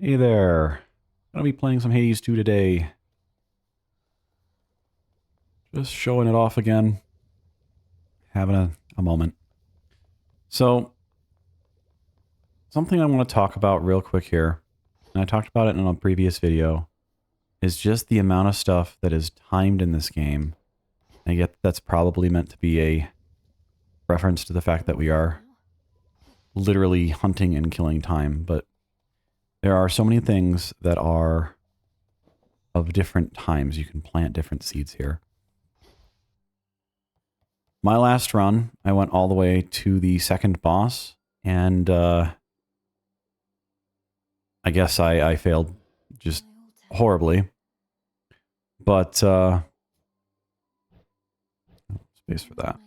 Hey there. Gonna be playing some Hades 2 today. Just showing it off again. Having a moment. So, something I want to talk about real quick here, and I talked about it in a previous video, is just the amount of stuff that is timed in this game. And yet that's probably meant to be a reference to the fact that we are literally hunting and killing time, but there are so many things that are of different times. You can plant different seeds here. My last run, I went all the way to the second boss, and I guess I failed just horribly. But space for that.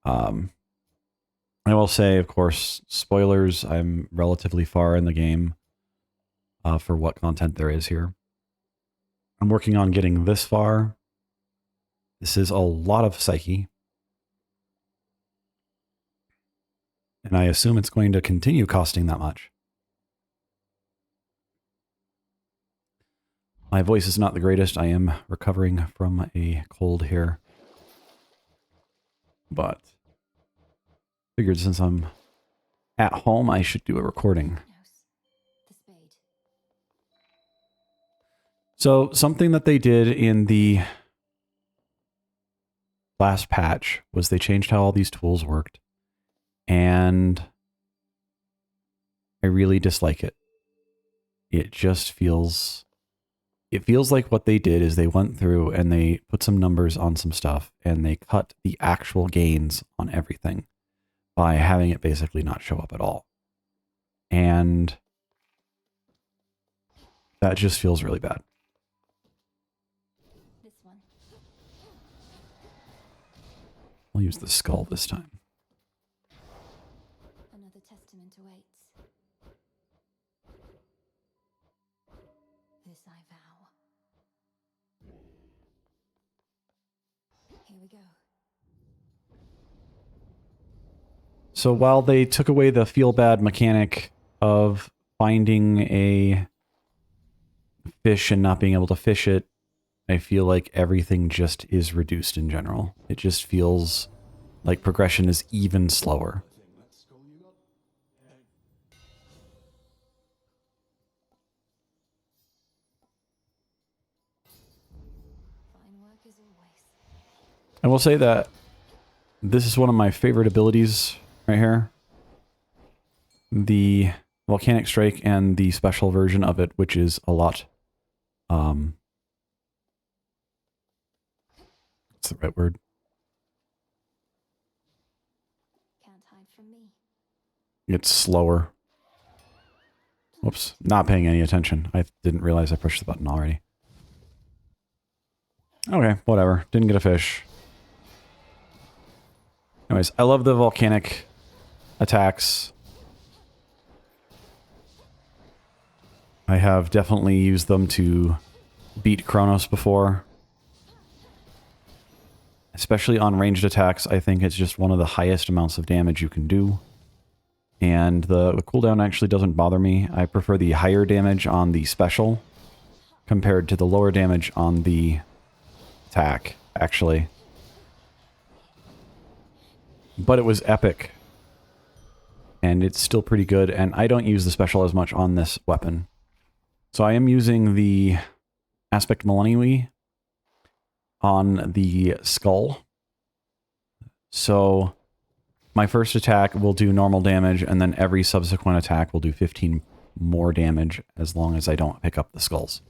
I will say, of course, spoilers, I'm relatively far in the game for what content there is here. I'm working on getting this far. This is a lot of psyche. And I assume it's going to continue costing that much. My voice is not the greatest. I am recovering from a cold here. But figured since I'm at home, I should do a recording. So something that they did in the last patch was they changed how all these tools worked. And I really dislike it. It just feels... It feels like what they did is they went through and they put some numbers on some stuff and they cut the actual gains on everything by having it basically not show up at all. And that just feels really bad. This one. I'll use the skull this time. Another testament awaits. This I vow. Here we go. So while they took away the feel bad mechanic of finding a fish and not being able to fish it, I feel like everything just is reduced in general. It just feels like progression is even slower. Fine work as always. I will say that this is one of my favorite abilities right here. The volcanic strike and the special version of it, which is a lot, what's the right word? Can't hide from me. It's slower. Whoops, not paying any attention. I didn't realize I pushed the button already. Okay, whatever. Didn't get a fish. Anyways, I love the volcanic attacks. I have definitely used them to beat Kronos before. Especially on ranged attacks, I think it's just one of the highest amounts of damage you can do. And the cooldown actually doesn't bother me. I prefer the higher damage on the special compared to the lower damage on the attack, actually. But it was epic. And it's still pretty good, and I don't use the special as much on this weapon. So I am using the Aspect Millennium on the skull. So my first attack will do normal damage, and then every subsequent attack will do 15 more damage as long as I don't pick up the skulls.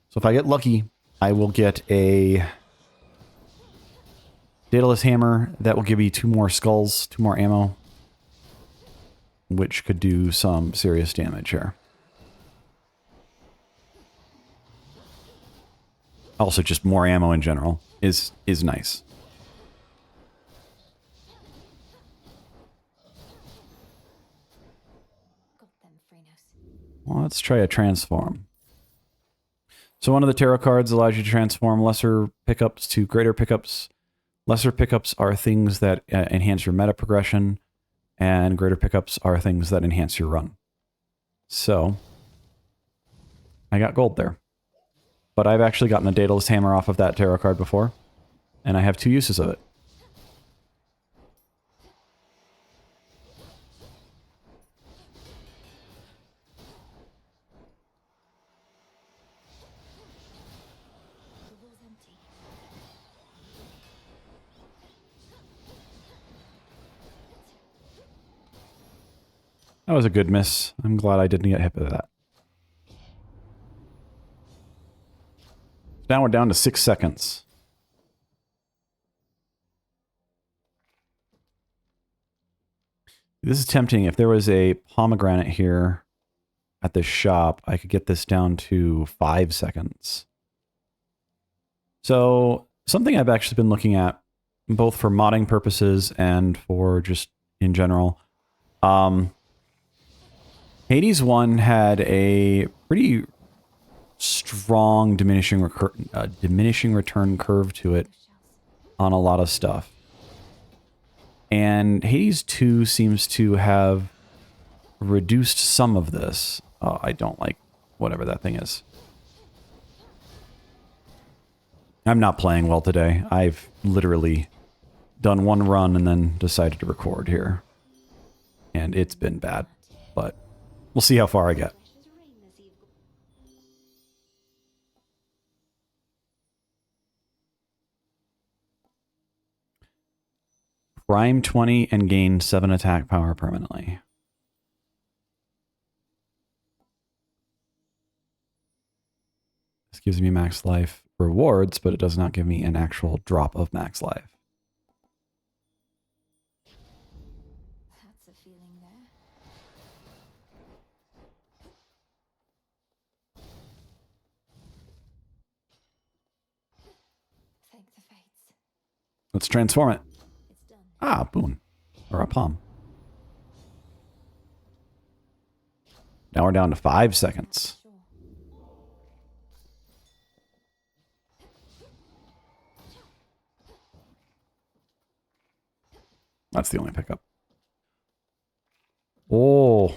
So if I get lucky, I will get a Daedalus Hammer that will give me 2 more skulls, 2 more ammo, which could do some serious damage here. Also, just more ammo in general is nice. Got them, Phrenos. Well, let's try a transform. So one of the tarot cards allows you to transform lesser pickups to greater pickups. Lesser pickups are things that enhance your meta progression, and greater pickups are things that enhance your run. So, I got gold there. But I've actually gotten a Daedalus Hammer off of that tarot card before. And I have 2 uses of it. The wall's empty. That was a good miss. I'm glad I didn't get hit by that. Now we're down to 6 seconds. This is tempting. If there was a pomegranate here at this shop, I could get this down to 5 seconds. So something I've actually been looking at, both for modding purposes and for just in general. Hades 1 had a pretty strong diminishing return curve to it on a lot of stuff. And Hades 2 seems to have reduced some of this. Oh, I don't like whatever that thing is. I'm not playing well today. I've literally done one run and then decided to record here. And it's been bad, but we'll see how far I get. Prime 20 and gain 7 attack power permanently. This gives me max life rewards, but it does not give me an actual drop of max life. That's a feeling there. Thank the fates. Let's transform it. It's done. Ah, boon. Or a palm. Now we're down to 5 seconds. Sure. That's the only pickup. Oh,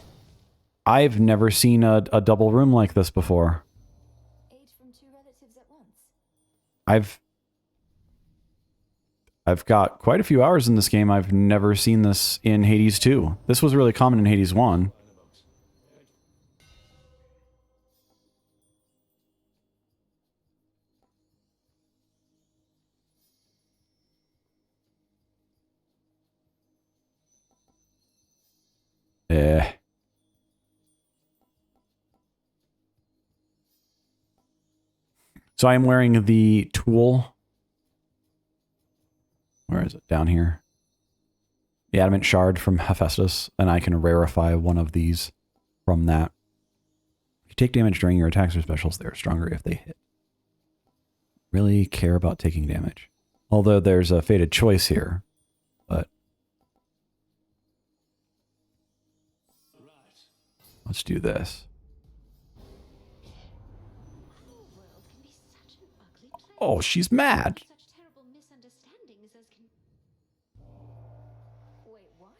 I've never seen a double room like this before. Aid from 2 relatives at once. I've got quite a few hours in this game. I've never seen this in Hades 2. This was really common in Hades 1. So I'm wearing the tool. Where is it? Down here. The adamant shard from Hephaestus, and I can rarefy one of these from that. If you take damage during your attacks or specials, they're stronger if they hit. Really care about taking damage. Although there's a fated choice here, but let's do this. Oh, she's mad. Such terrible misunderstandings as can... Wait, what?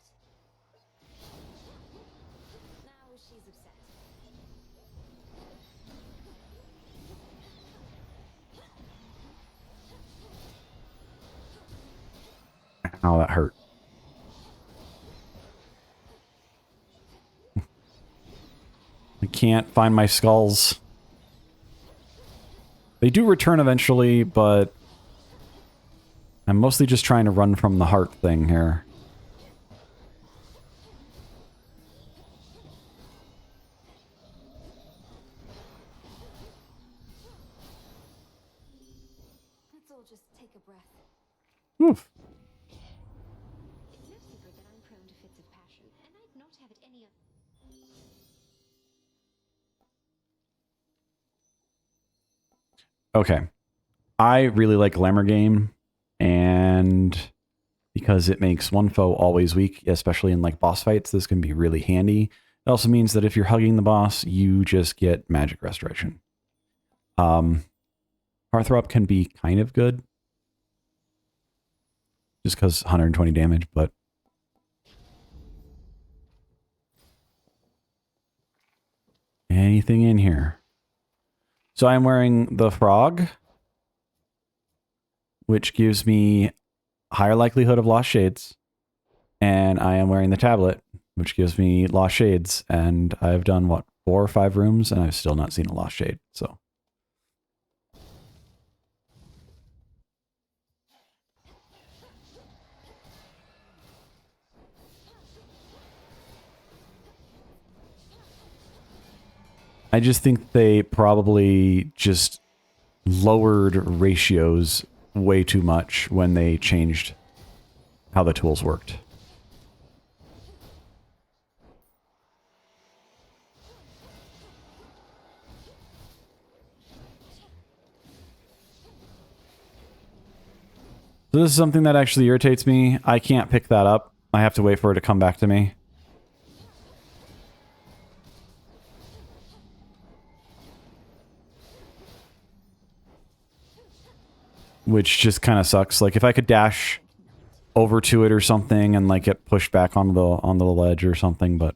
Now she's upset. Ow, that hurt. I can't find my skulls. They do return eventually, but I'm mostly just trying to run from the heart thing here. Let's all just take a breath. Oof. It's no secret that I'm prone to fits of passion, and I'd not have it any other. Okay. I really like Glamour Game, and because it makes one foe always weak, especially in like boss fights, this can be really handy. It also means that if you're hugging the boss, you just get magic restoration. Heartthrob can be kind of good, just because 120 damage, but anything in here. So I'm wearing the frog, which gives me higher likelihood of lost shades. And I am wearing the tablet, which gives me lost shades. And I've done, what, 4 or 5 rooms, and I've still not seen a lost shade. So I just think they probably just lowered ratios way too much when they changed how the tools worked. So this is something that actually irritates me. I can't pick that up. I have to wait for it to come back to me. Which just kind of sucks. Like, if I could dash over to it or something and, like, get pushed back onto the ledge or something, but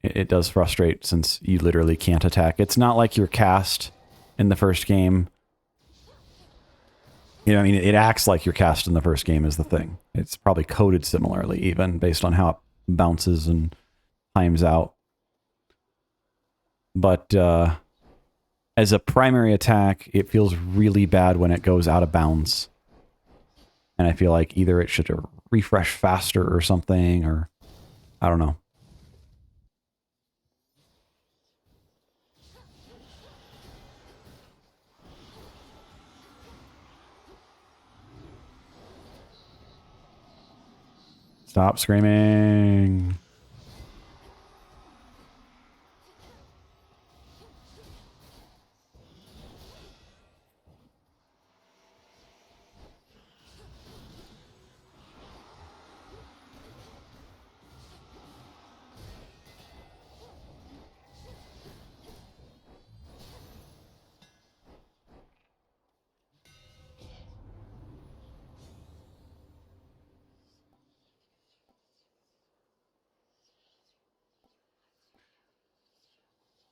it does frustrate since you literally can't attack. It's not like you're cast in the first game. You know, I mean, it acts like you're cast in the first game is the thing. It's probably coded similarly, even, based on how it bounces and times out. But, as a primary attack, it feels really bad when it goes out of bounds. And I feel like either it should refresh faster or something, or I don't know. Stop screaming.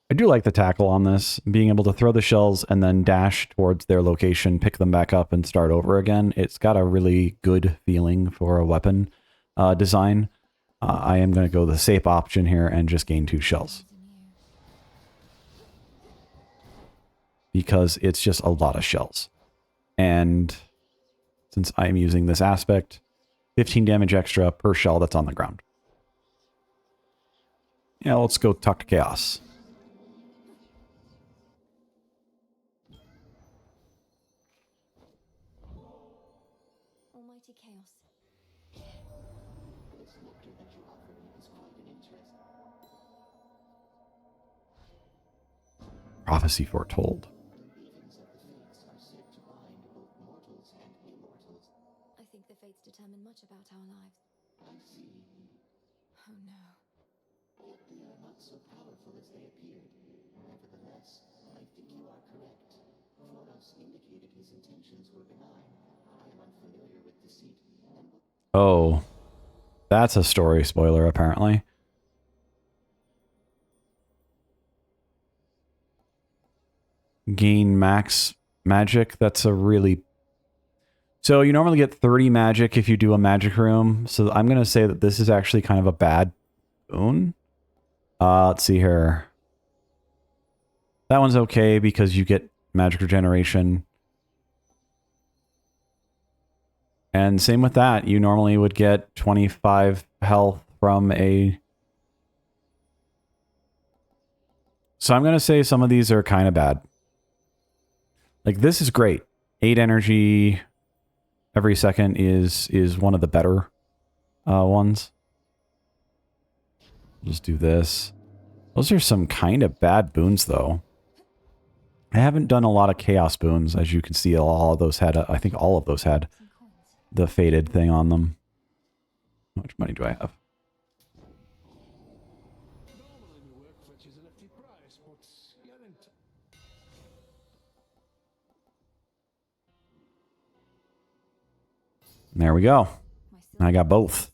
I do like the tackle on this, being able to throw the shells and then dash towards their location, pick them back up, and start over again. It's got a really good feeling for a weapon design. I am going to go the safe option here and just gain 2 shells. Because it's just a lot of shells. And since I'm using this aspect, 15 damage extra per shell that's on the ground. Yeah, let's go talk to Chaos. Almighty Chaos. Prophecy foretold. I think the fates determine much about our lives. I see. Oh no. They are not so powerful as they appeared. Nevertheless, I think you are correct. Phonos indicated his intentions were benign. I am unfamiliar with deceit. Oh, that's a story spoiler, apparently. Gain max magic. That's a really... So you normally get 30 magic if you do a magic room. So I'm going to say that this is actually kind of a bad boon. Let's see here. That one's okay because you get magic regeneration. And same with that. You normally would get 25 health from a... So I'm going to say some of these are kind of bad. Like, this is great. 8 energy every second is one of the better ones. Just do this. Those are some kind of bad boons, though. I haven't done a lot of chaos boons, as you can see. All of those had, I think all of those had the faded thing on them. How much money do I have? There we go. I got both.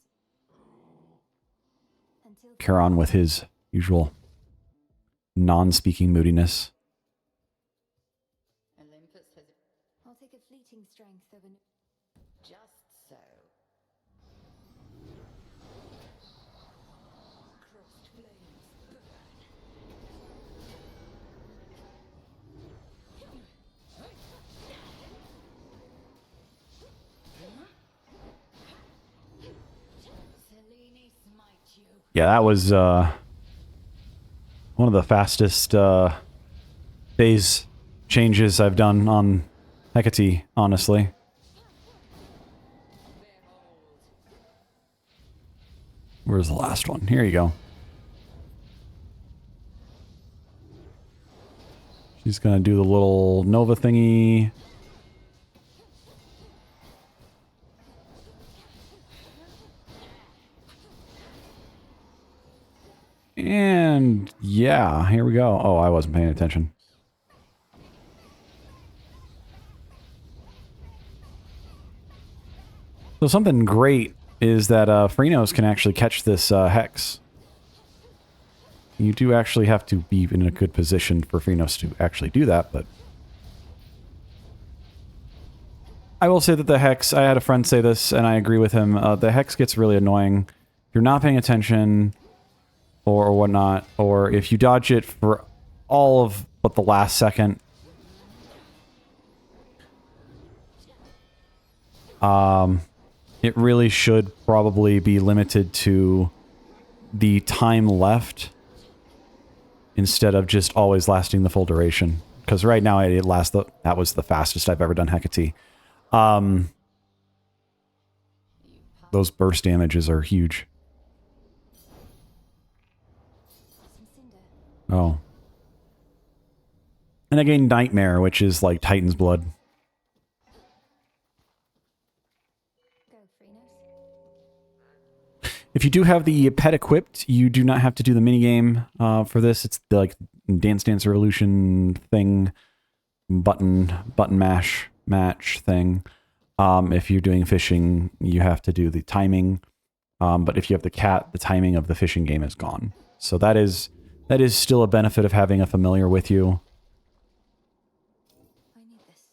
Charon with his usual non-speaking moodiness. Olympus has. I'll take a fleeting strength of an. Just so. Crossed flames. Selene smite you. Yeah, that was one of the fastest phase changes I've done on Hecate, honestly. Where's the last one? Here you go. She's gonna do the little Nova thingy. And yeah, here we go. Oh, I wasn't paying attention. So something great is that Phrynos can actually catch this Hex. You do actually have to be in a good position for Phrynos to actually do that, but... I will say that the Hex, I had a friend say this, and I agree with him, the Hex gets really annoying. If you're not paying attention, or whatnot, or if you dodge it for all of but the last second, it really should probably be limited to the time left instead of just always lasting the full duration. Because right now it lasts that was the fastest I've ever done Hecate. Those burst damages are huge. Oh. And I gained Nightmare, which is like Titan's Blood. If you do have the pet equipped, you do not have to do the minigame for this. It's the like Dance Dance Revolution thing, button match thing. If you're doing fishing, you have to do the timing. But if you have the cat, the timing of the fishing game is gone. So that is still a benefit of having a familiar with you. I need this.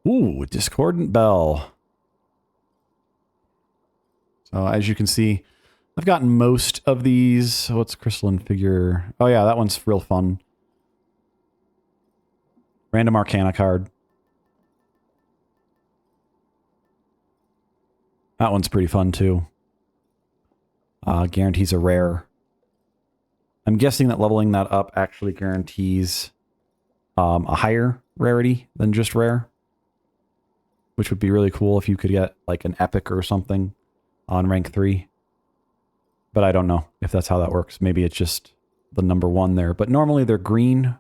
Ooh, Discordant Bell. So as you can see, I've gotten most of these. What's Crystalline Figure? Oh yeah, that one's real fun. Random Arcana card. That one's pretty fun too. Guarantees a rare. I'm guessing that leveling that up actually guarantees a higher rarity than just rare. Which would be really cool if you could get like an epic or something on rank 3. But I don't know if that's how that works. Maybe it's just the number 1 there. But normally they're green.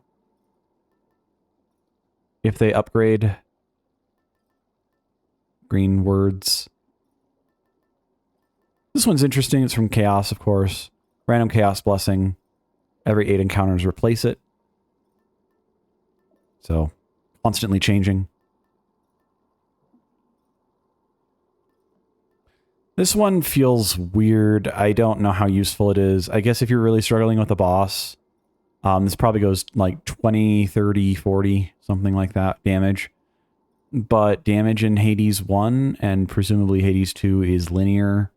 If they upgrade green words. This one's interesting. It's from Chaos, of course. Random Chaos Blessing. Every 8 encounters replace it. So, constantly changing. This one feels weird. I don't know how useful it is. I guess if you're really struggling with a boss, this probably goes like 20, 30, 40, something like that, damage. But damage in Hades 1 and presumably Hades 2 is linear,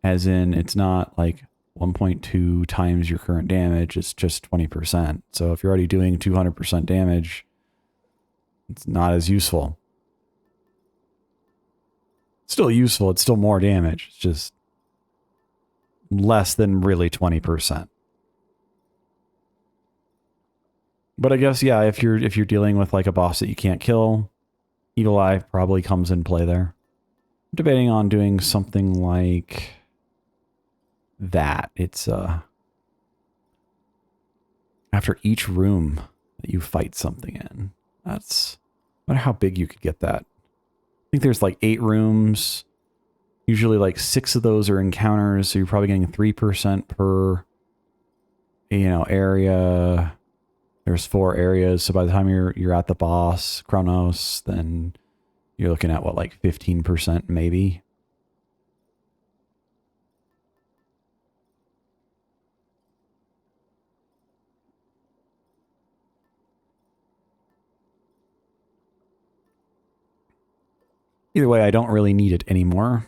as in it's not like 1.2 times your current damage, it's just 20%. So if you're already doing 200% damage, it's not as useful. Still useful, it's still more damage. It's just less than really 20%. But I guess yeah, if you're dealing with like a boss that you can't kill, Evil Eye probably comes in play there. I'm debating on doing something like that. It's after each room that you fight something in. That's I wonder how big you could get that. I think there's like 8 rooms. Usually like 6 of those are encounters, so you're probably getting 3% per, you know, area. There's 4 areas, so by the time you're at the boss, Chronos, then you're looking at what, like 15% maybe? Either way, I don't really need it anymore.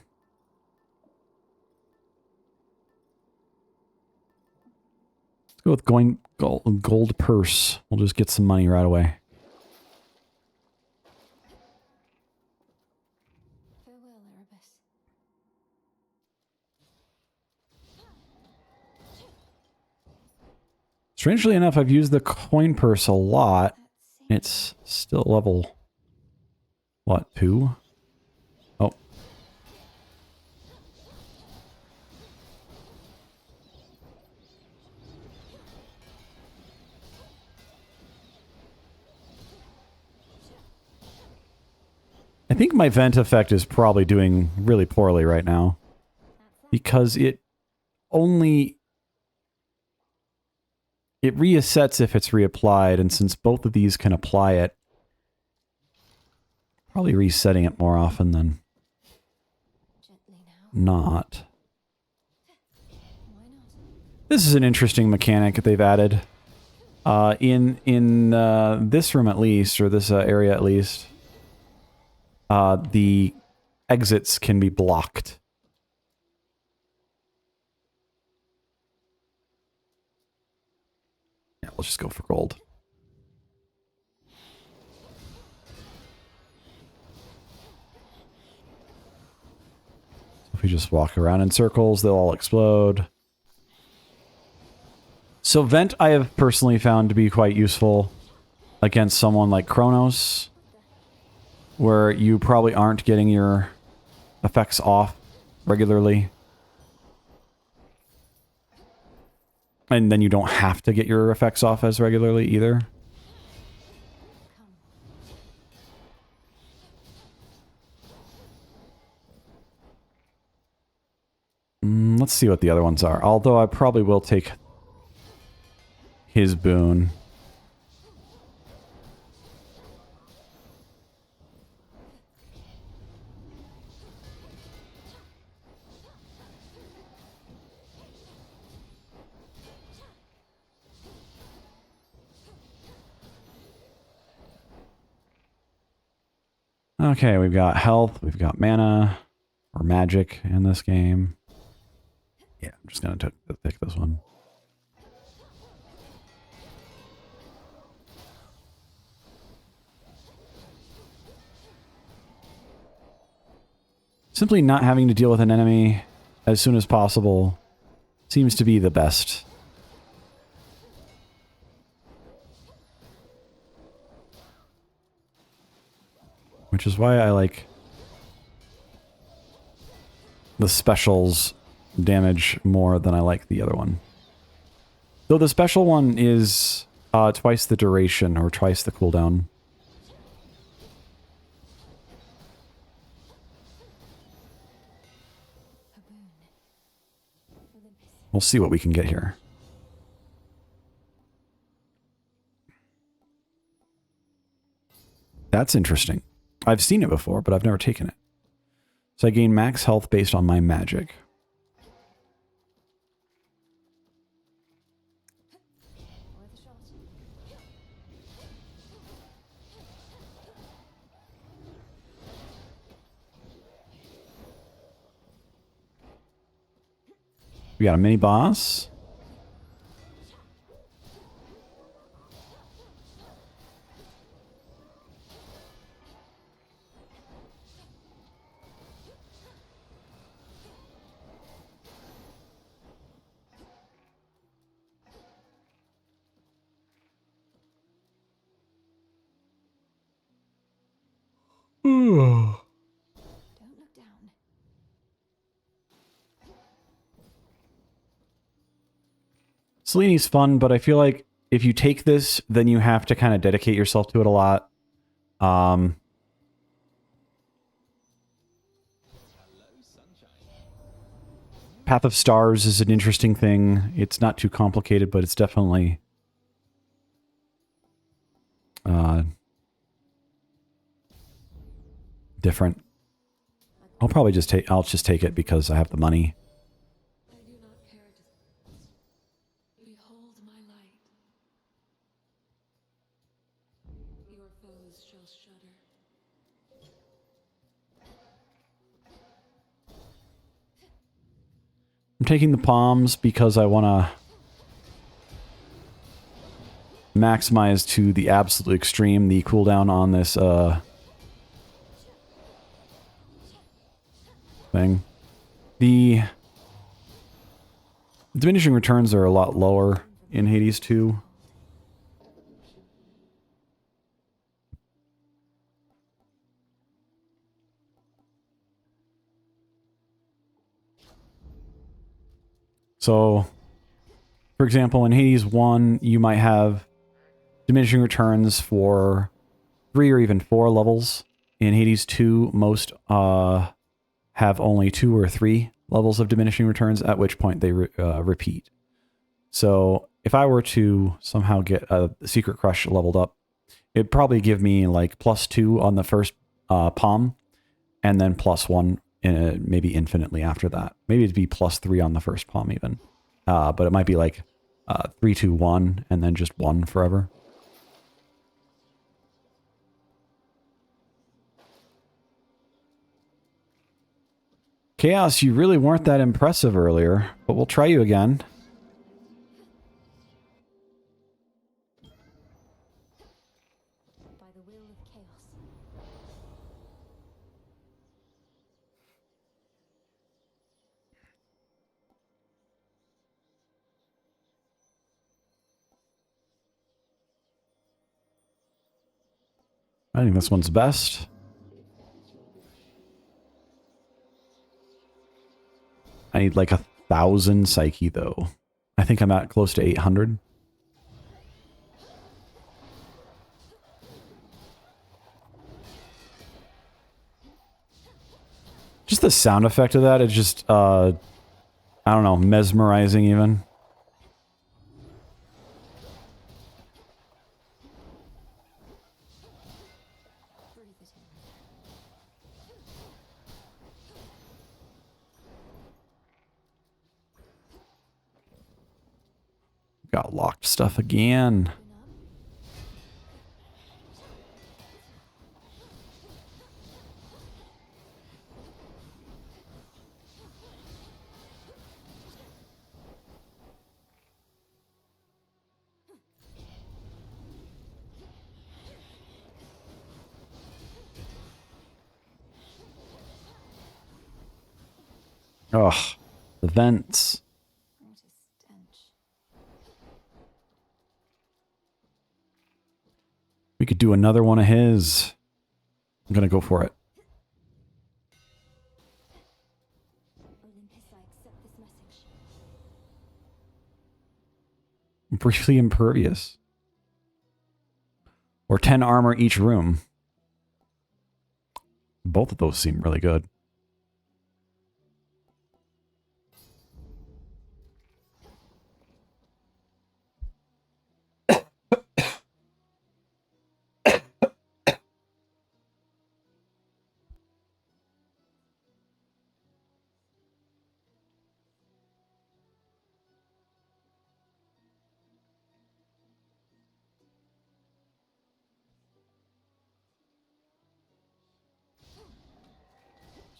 Let's go with going gold purse. We'll just get some money right away. Farewell, Erebus. Strangely enough, I've used the coin purse a lot. Let's It's see. still level... What, 2? Oh. I think my vent effect is probably doing really poorly right now. Because it only... It resets if it's reapplied, and since both of these can apply it, probably resetting it more often than Gently now. not. Why not? This is an interesting mechanic that they've added. In this room at least, or this area at least, the exits can be blocked. Yeah, let's just go for gold. If we just walk around in circles, they'll all explode. So vent I have personally found to be quite useful against someone like Kronos, where you probably aren't getting your effects off regularly. And then you don't have to get your effects off as regularly either. Let's see what the other ones are. Although I probably will take his boon. Okay, we've got health, we've got mana, or magic in this game. Yeah, I'm just going to pick this one. Simply not having to deal with an enemy as soon as possible seems to be the best. Which is why I like the specials damage more than I like the other one. Though the special one is twice the duration or twice the cooldown. A boon. Olympus. We'll see what we can get here. That's interesting. I've seen it before, but I've never taken it. So I gain max health based on my magic. Worth a shot. We got a mini boss. Don't look down. Seleni's fun, but I feel like if you take this, then you have to kind of dedicate yourself to it a lot. Path of Stars is an interesting thing. It's not too complicated, but it's definitely different. I'll probably just take it because I have the money. I do not care to behold my light. Your foes shall shudder. I'm taking the palms because I want to maximize to the absolute extreme the cooldown on this thing. The diminishing returns are a lot lower in Hades 2. So, for example, in Hades 1, you might have diminishing returns for 3 or even 4 levels. In Hades 2, most have only 2 or 3 levels of diminishing returns, at which point they repeat. So if I were to somehow get a Secret Crush leveled up, it'd probably give me like +2 on the first palm, and then +1 maybe infinitely after that. Maybe it'd be +3 on the first palm even. But it might be like 3, 2, 1, and then just 1 forever. Chaos, you really weren't that impressive earlier, but we'll try you again. By the will of chaos. I think this one's best. I need like 1,000 psyche though. I think I'm at close to 800. Just the sound effect of that is just, I don't know, mesmerizing even. Breathe it in. Got locked stuff again. Ugh, the vents. What a stench. We could do another one of his. I'm gonna go for it. Olympus, I accept this message. Briefly impervious. Or 10 armor each room. Both of those seem really good.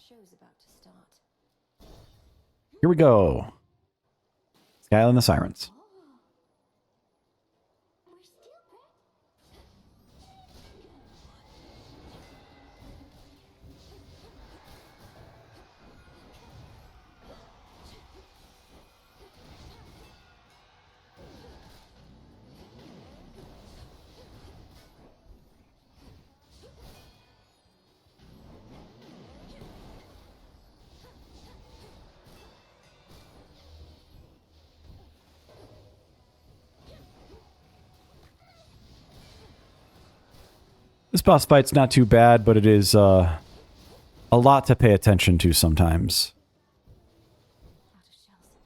Show's about to start. Here we go. Skyline the Sirens. We're still This boss fight's not too bad, but it is a lot to pay attention to sometimes. out of shells.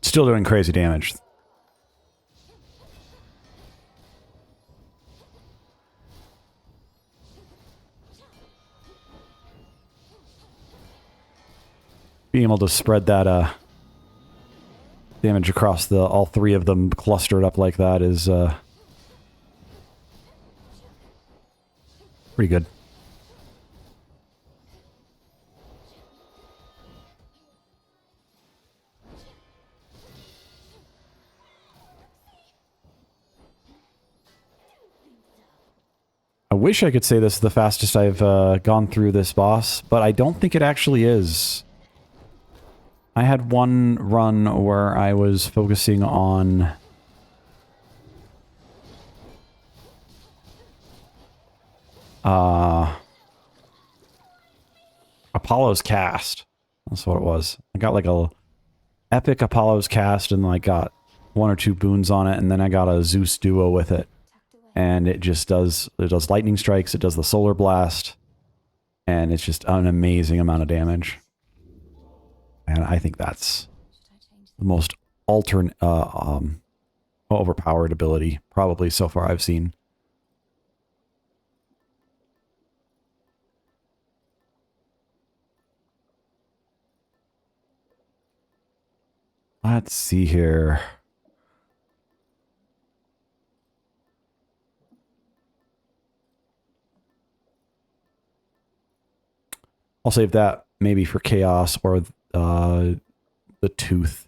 Still doing crazy damage. Being able to spread that damage across all three of them clustered up like that is pretty good. I wish I could say this is the fastest I've gone through this boss, but I don't think it actually is. I had one run where I was focusing on Apollo's Cast. That's what it was. I got like a epic Apollo's Cast and like got one or two boons on it, and then I got a Zeus Duo with it. And it just does, lightning strikes, it does the solar blast, and it's just an amazing amount of damage. And I think that's the most overpowered ability probably so far I've seen. Let's see here. I'll save that maybe for Chaos or the Tooth.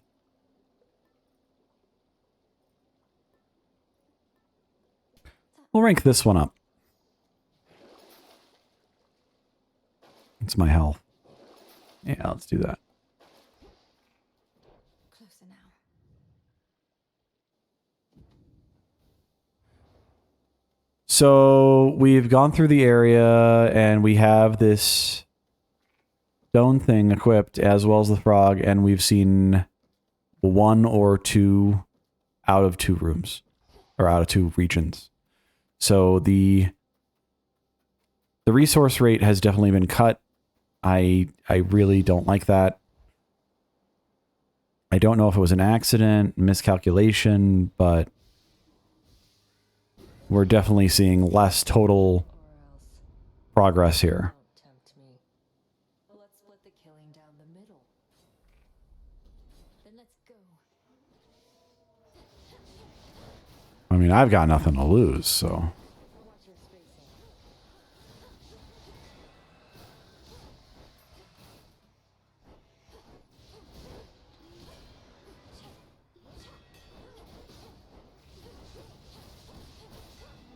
We'll rank this one up. It's my health. Yeah, let's do that. Closer now. So we've gone through the area and we have this stone thing equipped as well as the frog, and we've seen one or two out of two rooms or out of two regions. So the resource rate has definitely been cut. I really don't like that. I don't know if it was an accident, miscalculation, but we're definitely seeing less total progress here. Tempt me. Let's split the killing down the middle. Then let's go. I mean, I've got nothing to lose, so. Watch your spacing.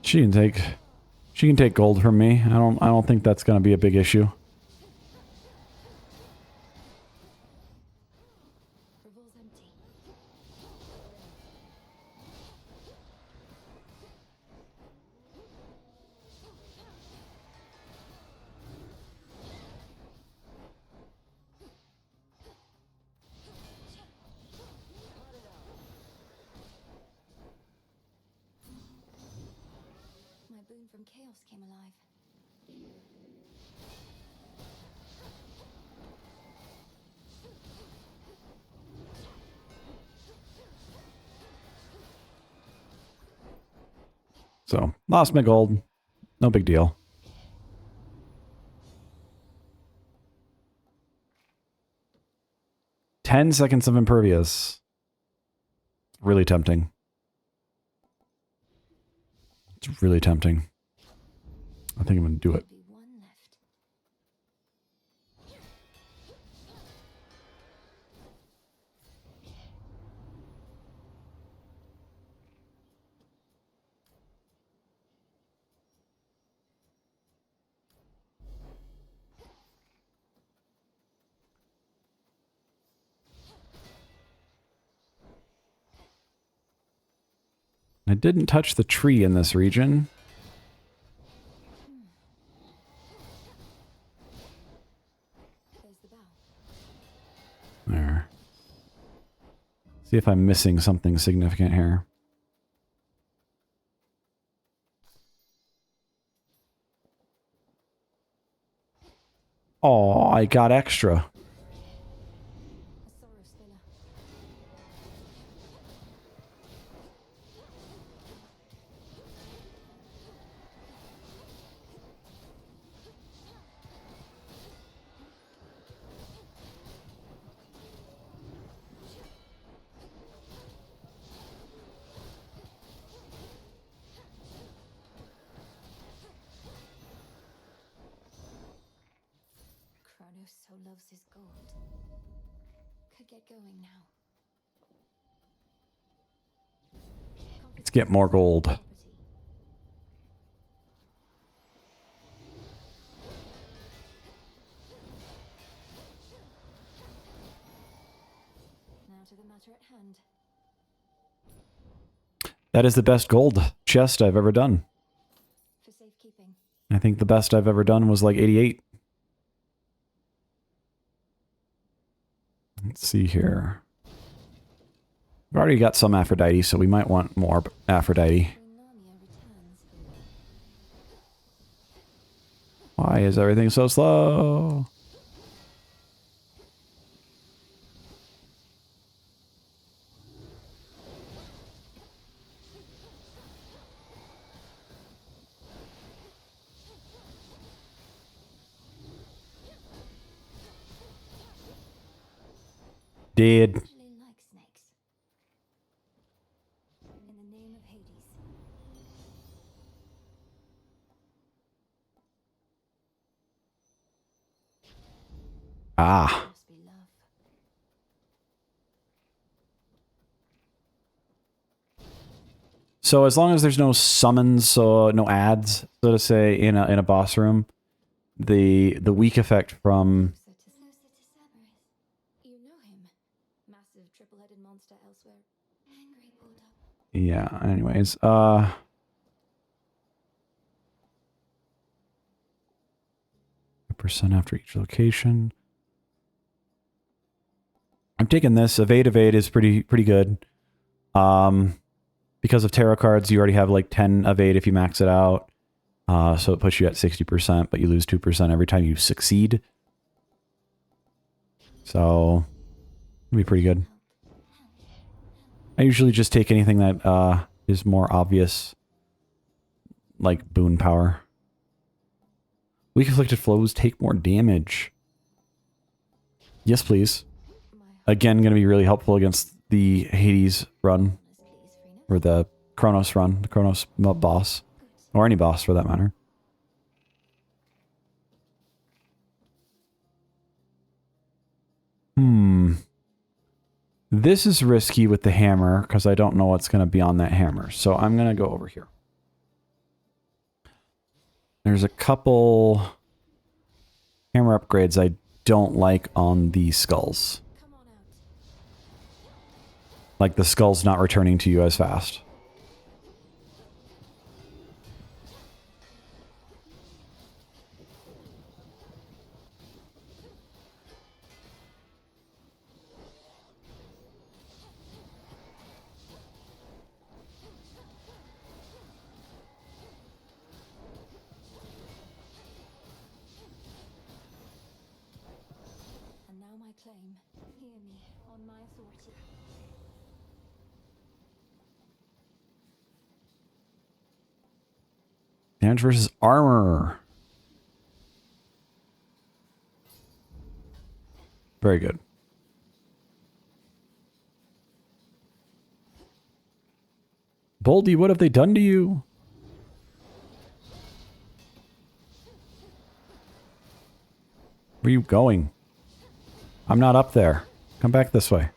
She can take gold from me. I don't think that's going to be a big issue. Revol's empty. My boon from chaos came alive. So, lost my gold. No big deal. "10 seconds of impervious." Really tempting. It's really tempting. I think I'm going to do it. There'll be one left. I didn't touch the tree in this region. There's the bow. There. See if I'm missing something significant here. Oh, I got extra. A sorrow spinner. loves his gold. Could get going now. Let's get more gold. Property. Now to the matter at hand. That is the best gold chest I've ever done. For safekeeping. I think the best I've ever done was like 88. Let's see here. We've already got some Aphrodite, so we might want more Aphrodite. Queen Narnia returns. Why is everything so slow? Dead. Actually like snakes. In the name of Hades. Ah. Must be love. So as long as there's no summons, no ads, so to say, in a boss room, the weak effect from Cerberus. You know him. Massive triple-headed monster elsewhere. Angry pulled up. yeah. Anyways, percent after each location. I'm taking this. Evade is pretty good. Because of tarot cards, you already have like 10 evade if you max it out. So it puts you at 60%, but you lose 2% every time you succeed. So it'll be pretty good. I usually just take anything that is more obvious, like boon power. Weak afflicted flows take more damage. Yes, please. My heart Again, going to be really helpful against the Hades run, is please, Frina. or the Kronos run, the Kronos boss, or any boss for that matter. This is risky with the hammer, because I don't know what's going to be on that hammer. So I'm going to go over here. There's a couple hammer upgrades I don't like on the skulls. Come on out. Like the skull's not returning to you as fast. And now my claim. Hear me on my authority. Damage versus armor. Very good. Boldy, what have they done to you? Where are you going? I'm not up there. Come back this way.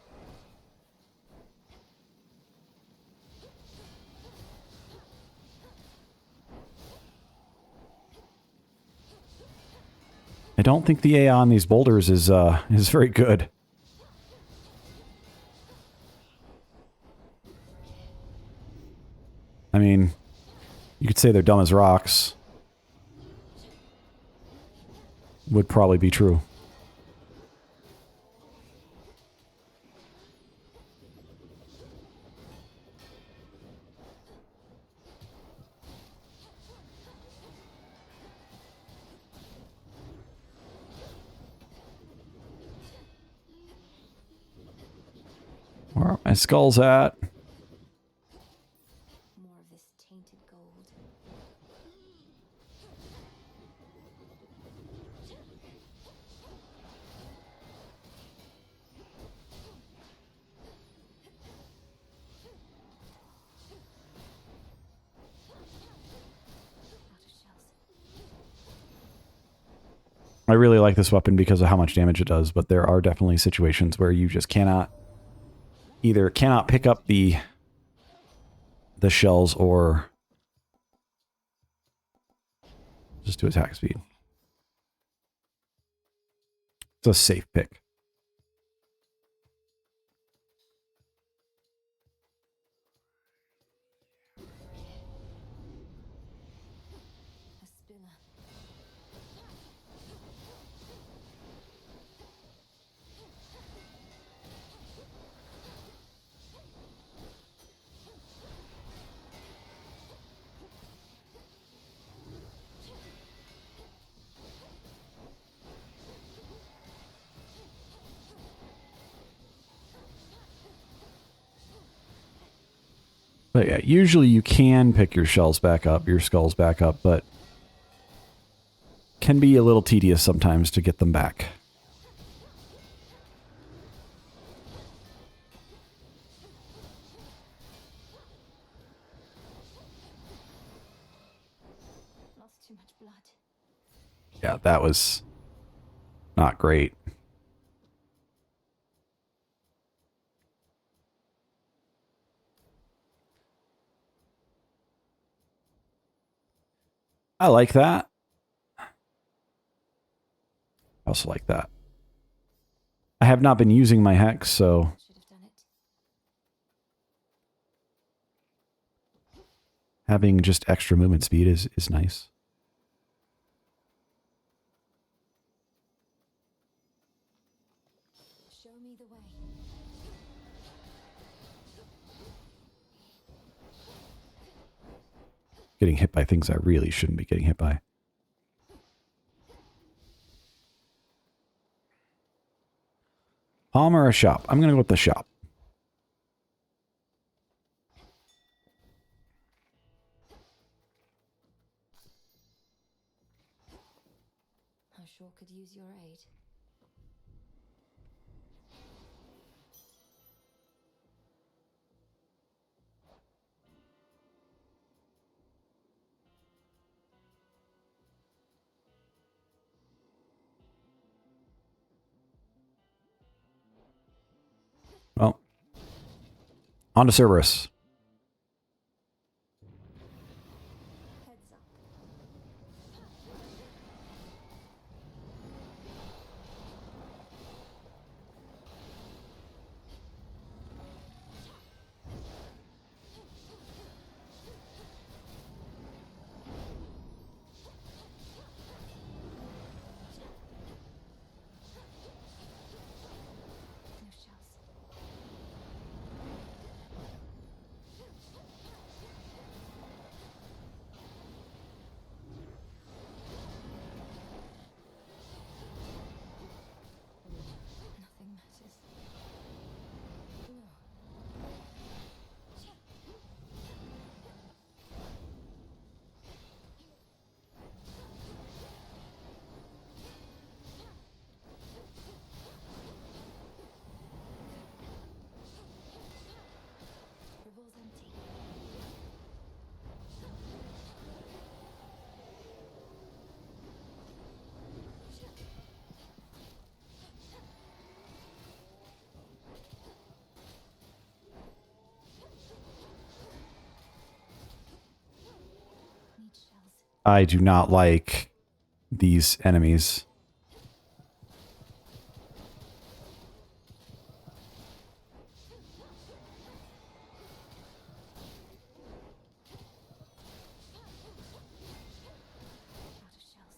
I don't think the AI on these boulders is very good. I mean, you could say they're dumb as rocks. Would probably be true. Where are my skulls at? More of this tainted gold. Out of shells. I really like this weapon because of how much damage it does, but there are definitely situations where you just cannot pick up the shells or just do attack speed. It's a safe pick. A spiller. But yeah, usually you can pick your shells back up, your skulls back up, but can be a little tedious sometimes to get them back. Lost too much blood. Yeah, that was not great. I like that. I also like that. I have not been using my hex, so Should have done it. having just extra movement speed is nice. Show me the way. Getting hit by things I really shouldn't be getting hit by. Palm or a shop? I'm going to go with the shop. I sure could use your aid. Well, on to Cerberus. Heads up. No shells. Nothing matters. No. Revol's empty. Need shells. I do not like these enemies. Out of shells.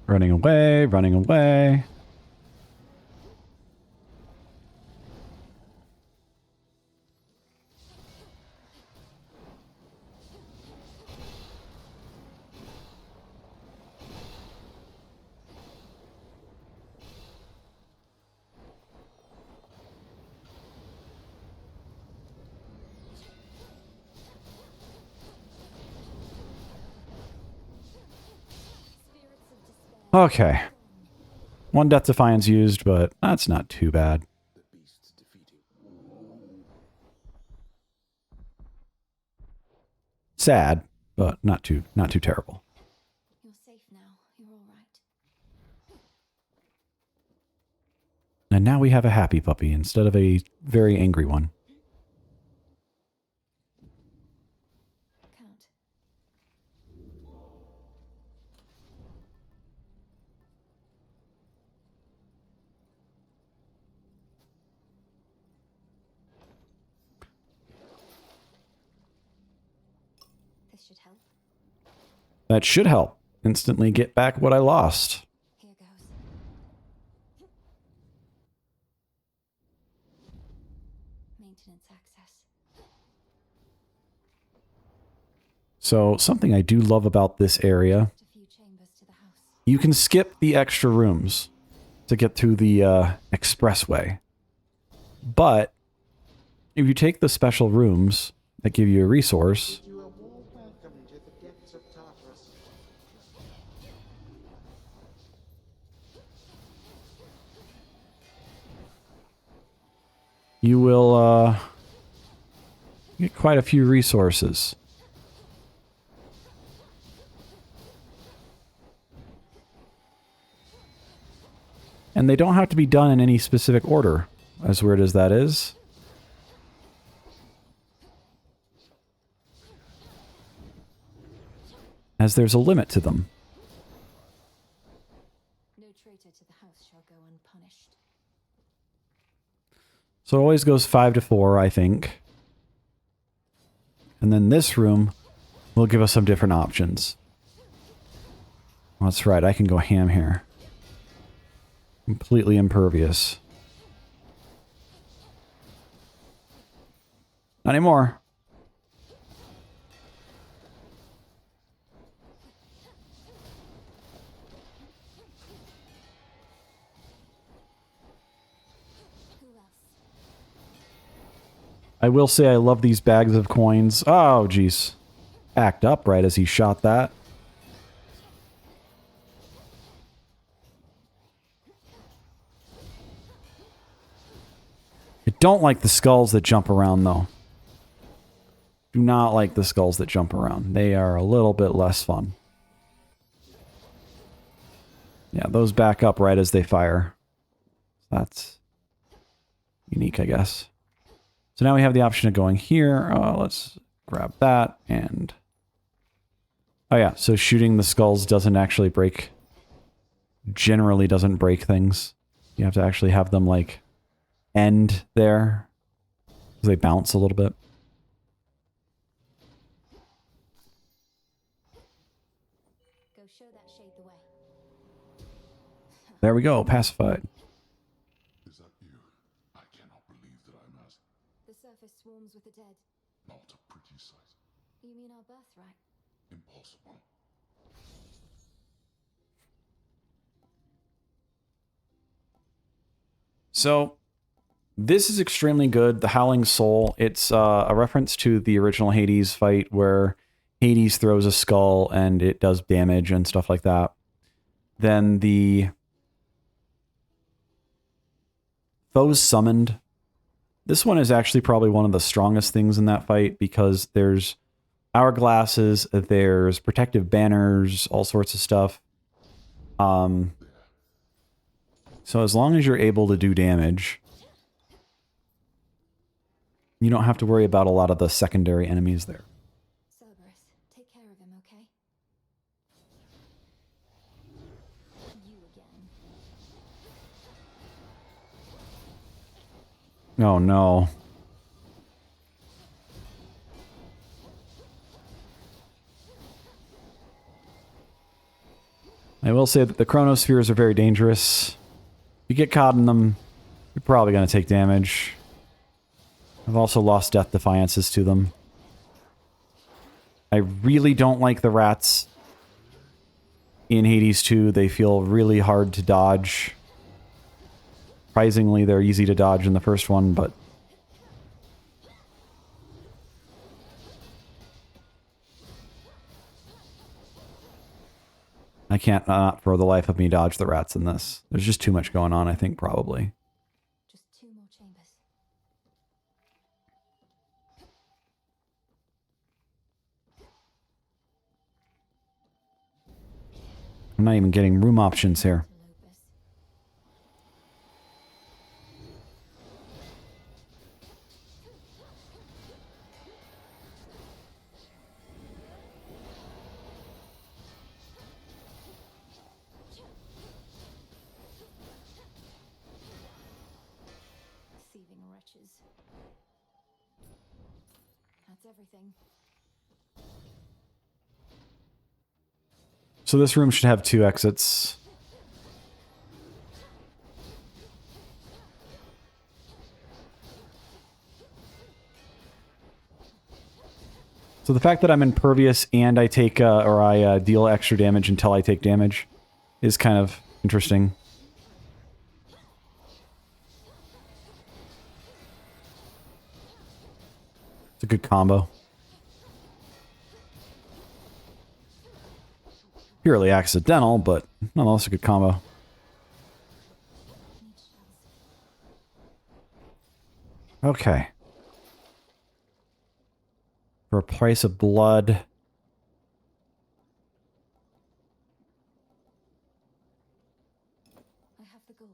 Running away, running away. Okay. One Death Defiance used, but that's not too bad. Sad, but not too terrible. You're safe now. You're all right. And now we have a happy puppy instead of a very angry one. Count. This should help. That should help. Instantly get back what I lost. Here goes. Maintenance access. So something I do love about this area, Just a few chambers to the house. you can skip the extra rooms to get through the expressway. But if you take the special rooms that give you a resource, You a warm welcome to the depths of Tartarus. you will get quite a few resources. And they don't have to be done in any specific order, as weird as that is. As there's a limit to them. No traitor to the house shall go unpunished. So it always goes 5 to 4, I think. And then this room will give us some different options. That's right, I can go ham here. Completely impervious. Not anymore. Who else? I will say I love these bags of coins. Oh, jeez. Act up right as he shot that. I don't like the skulls that jump around, though. Do not like the skulls that jump around. They are a little bit less fun. Yeah, those back up right as they fire. That's unique, I guess. So now we have the option of going here. Let's grab that and... Oh yeah, so shooting the skulls doesn't actually break... Generally doesn't break things. You have to actually have them, like, end there. Because they bounce a little bit. Go show that shade the way. There we go, pacified. Is that you? I cannot believe that I'm as The surface swarms with the dead. not a pretty sight. You mean our birthright? Impossible. So, this is extremely good. The Howling Soul, it's a reference to the original Hades fight where Hades throws a skull and it does damage and stuff like that. Then the Foes Summoned. This one is actually probably one of the strongest things in that fight because there's hourglasses, there's protective banners, all sorts of stuff. So as long as you're able to do damage, you don't have to worry about a lot of the secondary enemies there. Cerberus, take care of him, okay? You again. Oh no. I will say that the chronospheres are very dangerous. If you get caught in them, you're probably going to take damage. I've also lost death defiances to them. I really don't like the rats in Hades 2. They feel really hard to dodge. Surprisingly, they're easy to dodge in the first one, but... I can't not for the life of me dodge the rats in this. There's just too much going on, I think, probably. Just 2 more chambers. I'm not even getting room options here. Lopus. Thieving wretches. That's everything. So this room should have 2 exits. So the fact that I'm impervious and I take, I deal extra damage until I take damage is kind of interesting. It's a good combo. Purely accidental, but nonetheless a good combo. Okay. For a price of blood. I have the gold.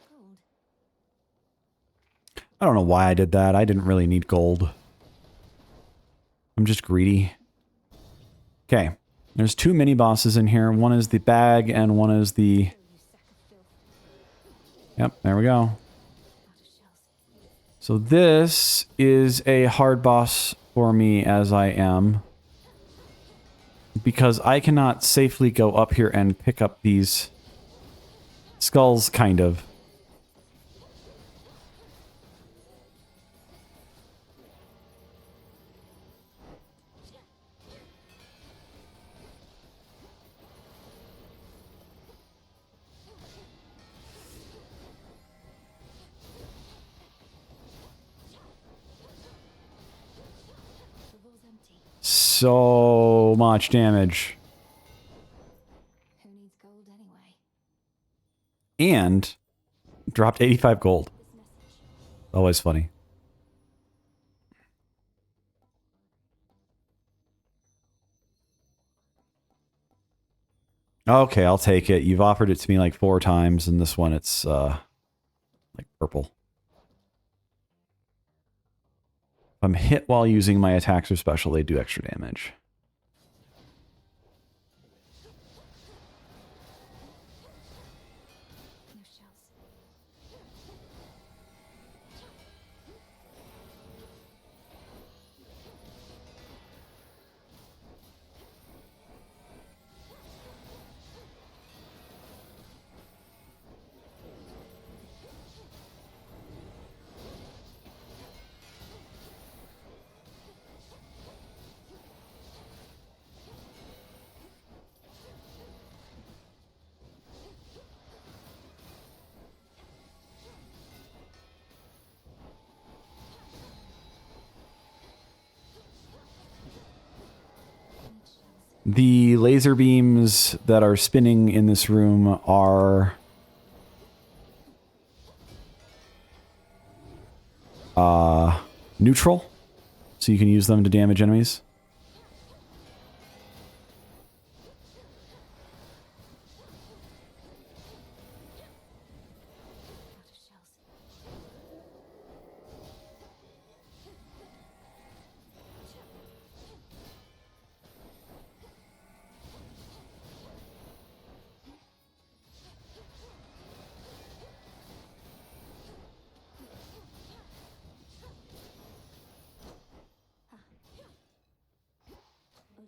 Gold. I don't know why I did that. I didn't really need gold. I'm just greedy. Okay. There's 2 mini bosses in here. One is the bag and one is the... Yep, there we go. So this is a hard boss for me as I am. Because I cannot safely go up here and pick up these skulls, kind of. So much damage. Who needs gold anyway? And dropped 85 gold. Always funny. Okay, I'll take it. You've offered it to me like 4 times, and this one it's like purple. If I'm hit while using my attacks or special, they do extra damage. No shells. The laser beams that are spinning in this room are neutral, so you can use them to damage enemies. Out of shells.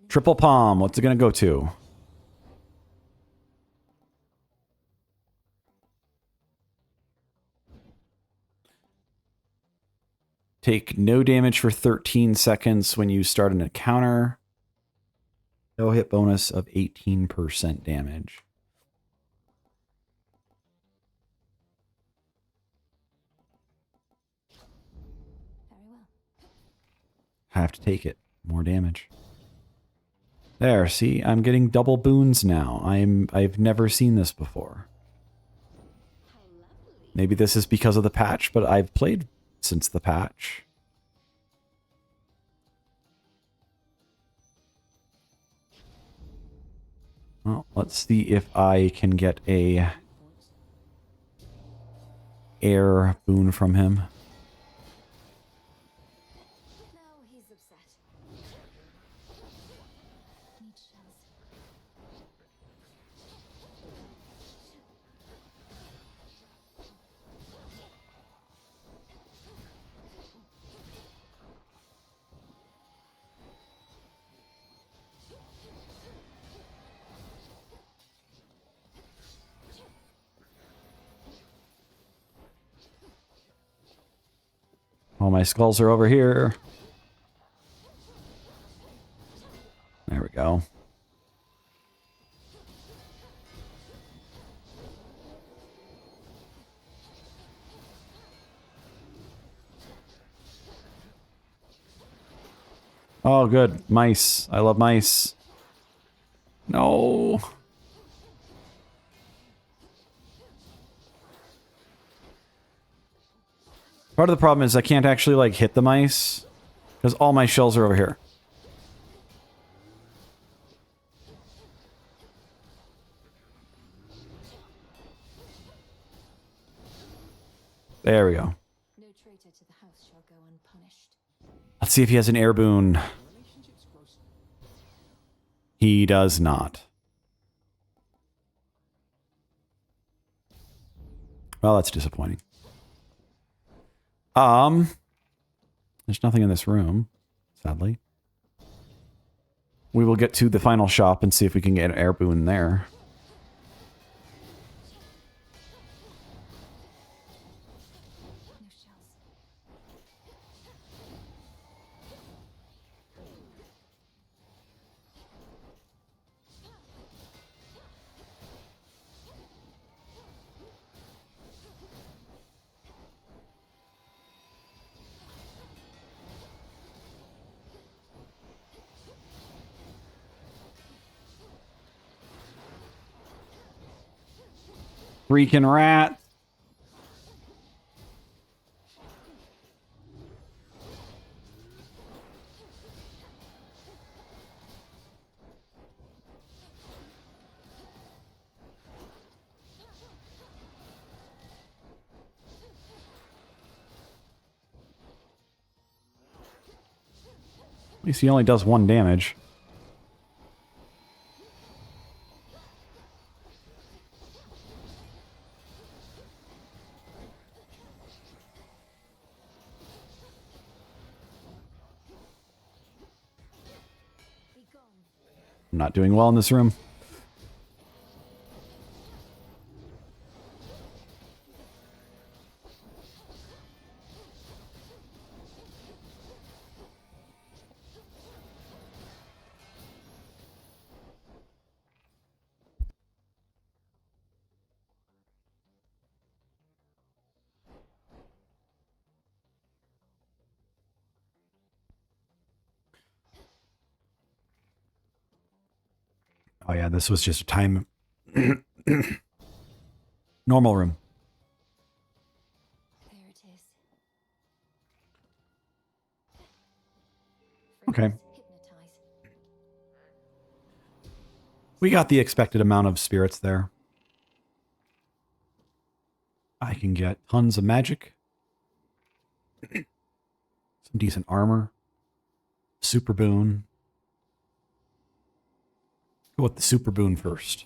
Triple palm, what's it gonna go to? Take no damage for 13 seconds when you start an encounter. No hit bonus of 18% damage. Very well. Have to take it. More damage. There, see? I'm getting double boons now. I've never seen this before. How lovely. Maybe this is because of the patch, but I've played since the patch. Well, let's see if I can get a air boon from him. Now he's upset. Need shells. All my skulls are over here. There we go. Oh, good. Mice. I love mice. No. Part of the problem is I can't actually, like, hit the mice because all my shells are over here. There we go. No traitor to the house shall go unpunished. Let's see if he has an air boon. He does not. Well, that's disappointing. There's nothing in this room, sadly. We will get to the final shop and see if we can get an air boon there. No shells. Freaking rat. At least he only does 1 damage. Be gone. I'm not doing well in this room. Oh yeah, this was just a time... Normal room. There it is. Okay. Hypnotize. We got the expected amount of spirits there. I can get tons of magic. Some decent armor. Super boon. Go with the super boon first.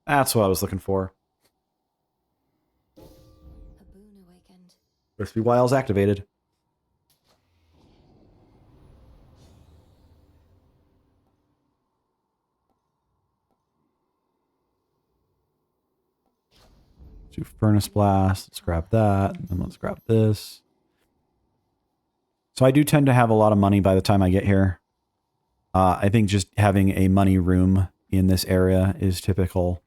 That's what I was looking for. A boon awakened. Crispy Wiles activated. do Furnace Blast. Let's grab that. And let's grab this. So I do tend to have a lot of money by the time I get here. I think just having a money room in this area is typical.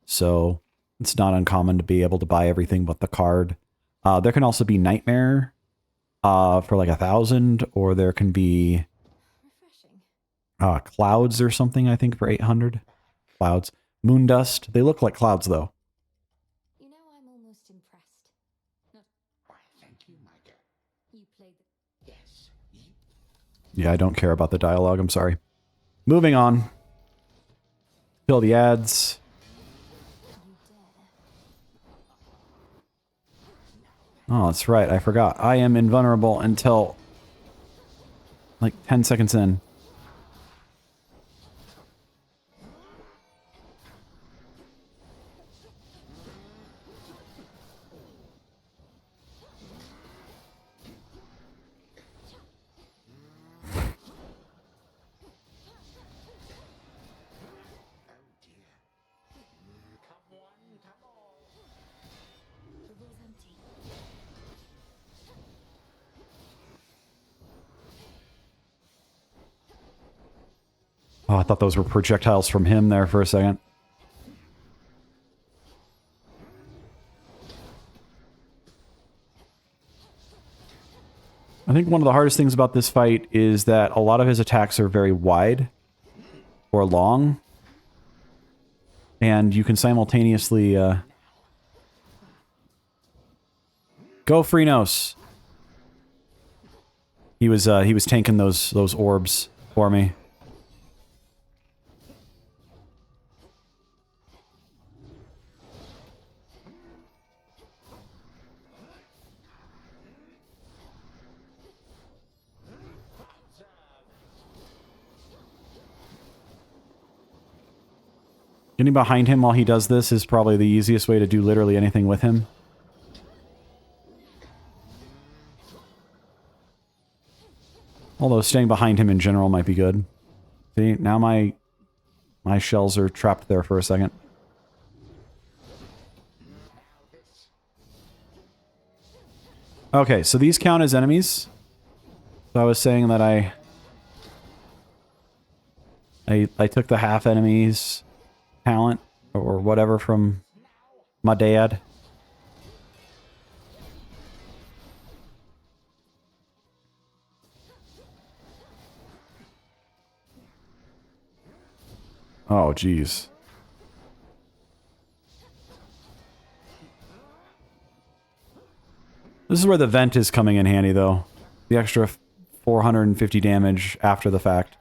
So it's not uncommon to be able to buy everything but the card. There can also be Nightmare for like 1,000, or there can be Refreshing. Clouds or something, I think, for 800. Clouds. Moondust. They look like clouds, though. You know, I'm almost impressed. Why, thank you, Micah. You played the... Yes, you. Yeah, I don't care about the dialogue. I'm sorry. Moving on. Kill the ads. You dare. Oh, that's right. I forgot. I am invulnerable until like 10 seconds in. Oh dear. Come one, come all. The room's empty. Oh, I thought those were projectiles from him there for a second. I think one of the hardest things about this fight is that a lot of his attacks are very wide or long. And you can simultaneously... Go, Freenos! He was tanking those orbs for me. Getting behind him while he does this is probably the easiest way to do literally anything with him. Although staying behind him in general might be good. See, now my shells are trapped there for a second. Okay, so these count as enemies. So I was saying that I took the half enemies talent or whatever from my dad. Oh, jeez. This is where the vent is coming in handy, though. The extra 450 damage after the fact.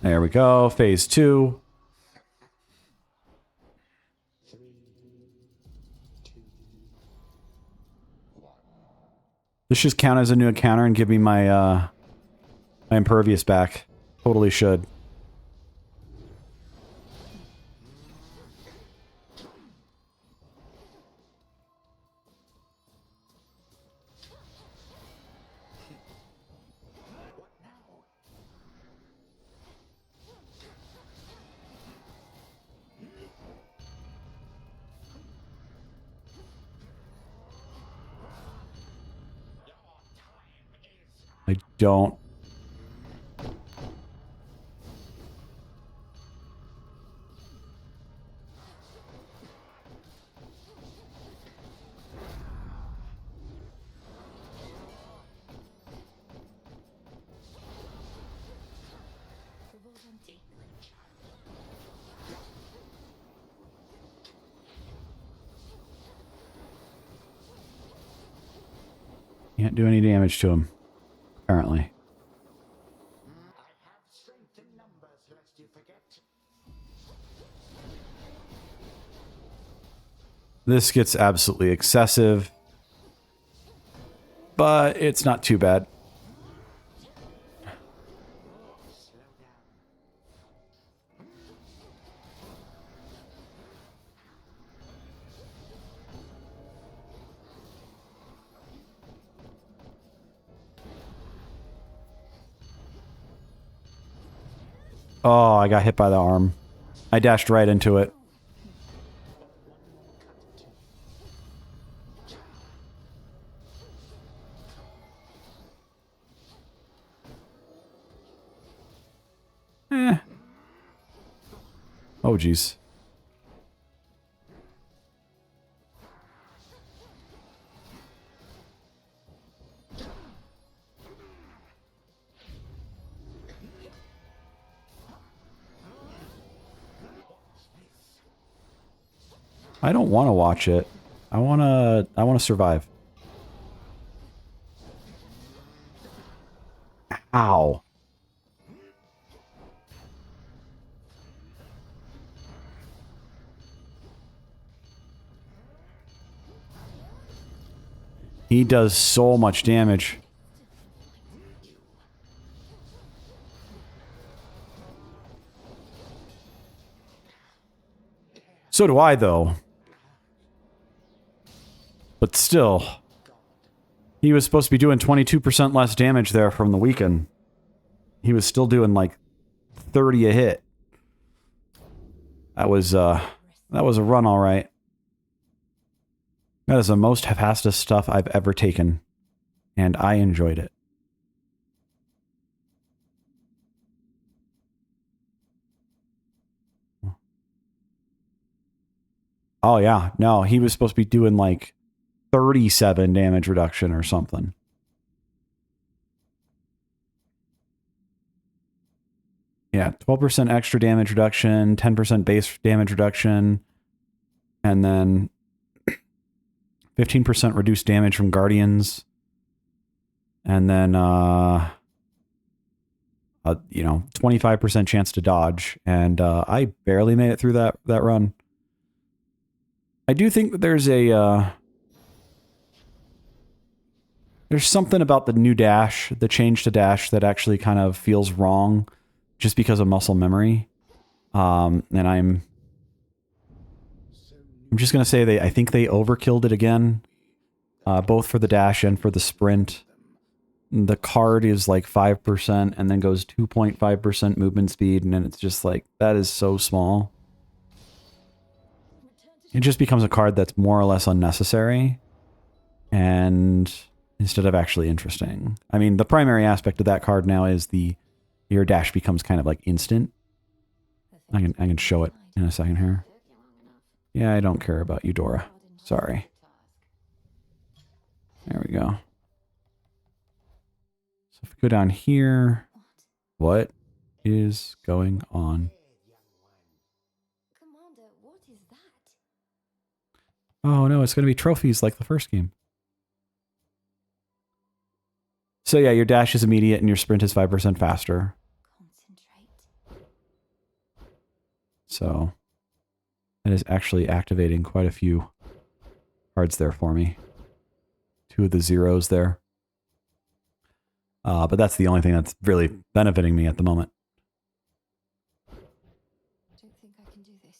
There we go. Phase 2. 3, 2, This should count as a new encounter and give me my my impervious back. Totally should. what now? I don't. The room's empty. Can't do any damage to him, apparently. I have strength in numbers, lest you forget. This gets absolutely excessive, but it's not too bad. Slow down. Oh, I got hit by the arm. I dashed right into it. Eh. Oh, jeez. I don't want to watch it. I want to survive. Ow. He does so much damage. So do I, though. But still. He was supposed to be doing 22% less damage there from the weaken. He was still doing like 30 a hit. That was a run, all right. That is the most Hephaestus stuff I've ever taken, and I enjoyed it. Oh yeah, no, he was supposed to be doing like 37 damage reduction or something. Yeah, 12% extra damage reduction, 10% base damage reduction, and then 15% reduced damage from guardians. And then, you know, 25% chance to dodge. And I barely made it through that run. I do think that there's something about the new dash, the change to dash, that actually kind of feels wrong just because of muscle memory. And I'm just going to say I think they overkilled it again, both for the dash and for the sprint. The card is like 5% and then goes 2.5% movement speed, and then it's just like, that is so small. It just becomes a card that's more or less unnecessary, and instead of actually interesting. I mean, the primary aspect of that card now is your dash becomes kind of like instant. I can show it in a second here. Yeah, I don't care about Eudora. Sorry. There we go. So if we go down here, what is going on? Commander, what is that? Oh no, it's going to be trophies like the first game. So yeah, your dash is immediate and your sprint is 5% faster. Concentrate. So that is actually activating quite a few cards there for me. 2 of the zeros there. But that's the only thing that's really benefiting me at the moment. Don't think I can do this.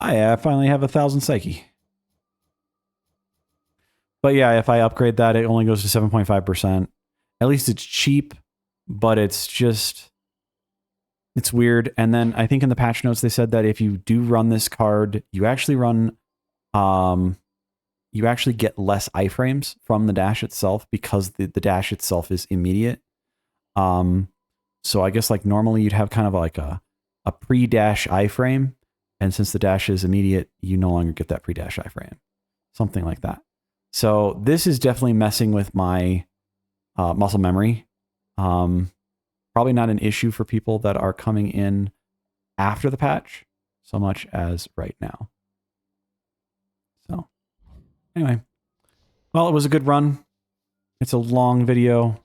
I finally have 1,000 psyche. But yeah, if I upgrade that, it only goes to 7.5%. At least it's cheap, but it's just... it's weird. And then I think in the patch notes they said that if you do run this card, you actually run... you actually get less iframes from the dash itself because the dash itself is immediate. So I guess like normally you'd have kind of like a pre-dash iframe, and since the dash is immediate, you no longer get that pre-dash iframe. Something like that. So this is definitely messing with my muscle memory. Probably not an issue for people that are coming in after the patch so much as right now. So anyway, well, it was a good run. It's a long video,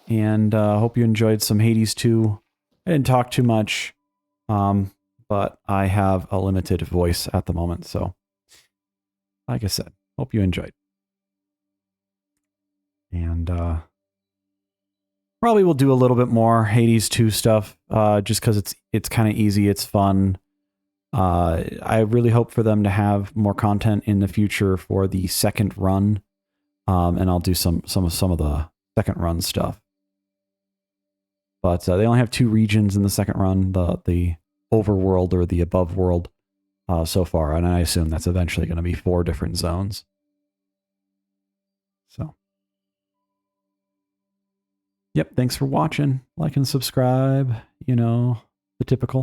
and hope you enjoyed some Hades 2. I didn't talk too much, but I have a limited voice at the moment, so like I said, hope you enjoyed. And probably we'll do a little bit more Hades 2 stuff, just because it's kind of easy, it's fun. I really hope for them to have more content in the future for the second run, and I'll do some of the second run stuff. But they only have 2 regions in the second run, the overworld or the above world so far. And I assume that's eventually going to be 4 different zones. So, yep, thanks for watching. Like and subscribe, you know, the typical.